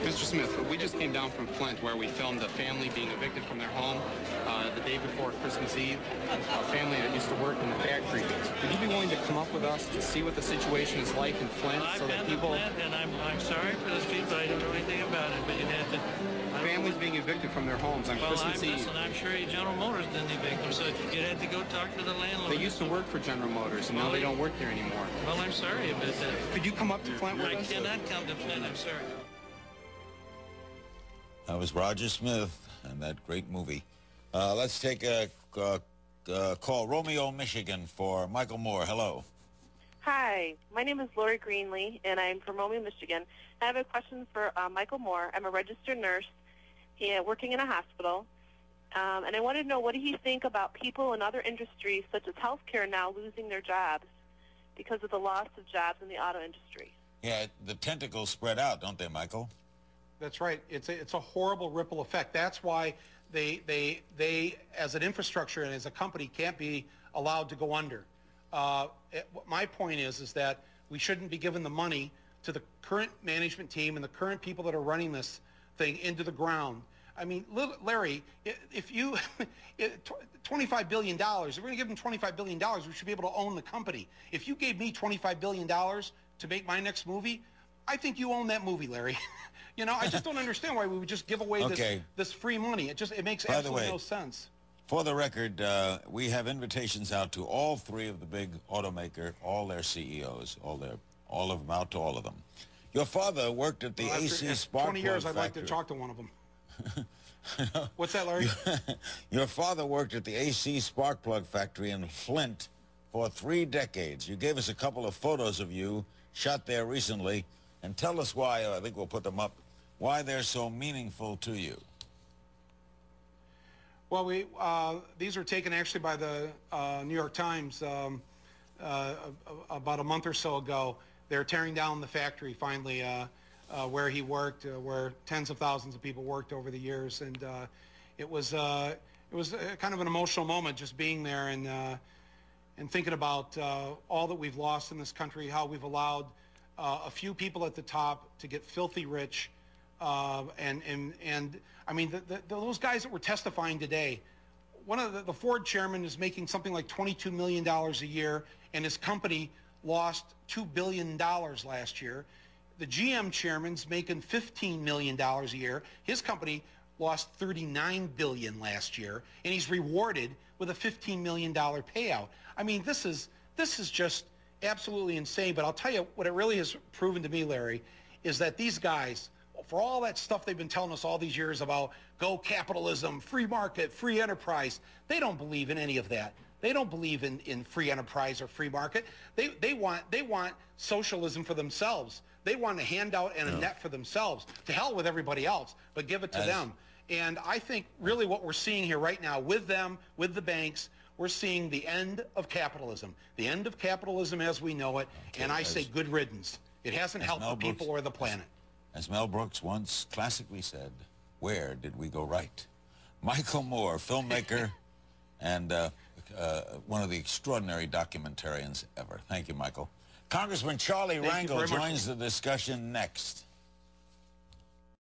Mr. Smith, we just came down from Flint where we filmed a family being evicted from their home the day before Christmas Eve, a family that used to work in the factory. Would you be willing to come up with us to see what the situation is like in Flint so that people... I've been to Flint, and I'm sorry for those people. I don't know anything about it, but you'd have to... Families being evicted from their homes on Christmas Eve. Listen, I'm sure General Motors didn't evict them, so you'd have to go talk to the landlord. They used to work for General Motors, and now they don't work there anymore. Well, I'm sorry about that. Could you come up to Flint with us? I cannot come to Flint, I'm sorry. That was Roger Smith and that great movie. Let's take a call. Romeo, Michigan, for Michael Moore. Hello. Hi, my name is Lori Greenlee, and I'm from Romeo, Michigan. I have a question for Michael Moore. I'm a registered nurse working in a hospital, and I wanted to know, what do you think about people in other industries, such as healthcare, now losing their jobs because of the loss of jobs in the auto industry? Yeah, the tentacles spread out, don't they, Michael? That's right. It's a horrible ripple effect. That's why they as an infrastructure and as a company can't be allowed to go under. My point is that we shouldn't be giving the money to the current management team and the current people that are running this thing into the ground. I mean, Larry, if you $25 billion, if we're going to give them $25 billion, we should be able to own the company. If you gave me $25 billion to make my next movie, I think you own that movie, Larry. You know, I just don't understand why we would just give away this free money. It makes absolutely no sense. For the record, we have invitations out to all three of the big automaker, all their CEOs, all of them, out to all of them. Your father worked at the AC Spark Plug 20 years, factory. I'd like to talk to one of them. What's that, Larry? Your father worked at the AC Spark Plug factory in Flint for 3 decades. You gave us a couple of photos of you shot there recently, and tell us why, I think we'll put them up, why they're so meaningful to you. Well, these were taken actually by the New York Times about a month or so ago. They're tearing down the factory finally where he worked, where tens of thousands of people worked over the years, and it was kind of an emotional moment just being there and thinking about all that we've lost in this country, how we've allowed a few people at the top to get filthy rich, and I mean those guys that were testifying today. One of the Ford chairman is making something like $22 million a year, and his company lost $2 billion last year. The GM chairman's making $15 million a year. His company lost $39 billion last year, and he's rewarded with a $15 million payout. I mean, this is just absolutely insane. But I'll tell you what it really has proven to me, Larry, is that these guys, for all that stuff they've been telling us all these years about go capitalism, free market, free enterprise, they don't believe in any of that. They don't believe in free enterprise or free market. They want socialism for themselves. They want a handout and a net for themselves. To hell with everybody else, but give it to them. And I think really what we're seeing here right now with them, with the banks, we're seeing the end of capitalism. The end of capitalism as we know it, and I say good riddance. It hasn't helped the people or the planet. As Mel Brooks once classically said, where did we go right? Michael Moore, filmmaker and one of the extraordinary documentarians ever. Thank you, Michael. Congressman Charlie Rangel joins the discussion next.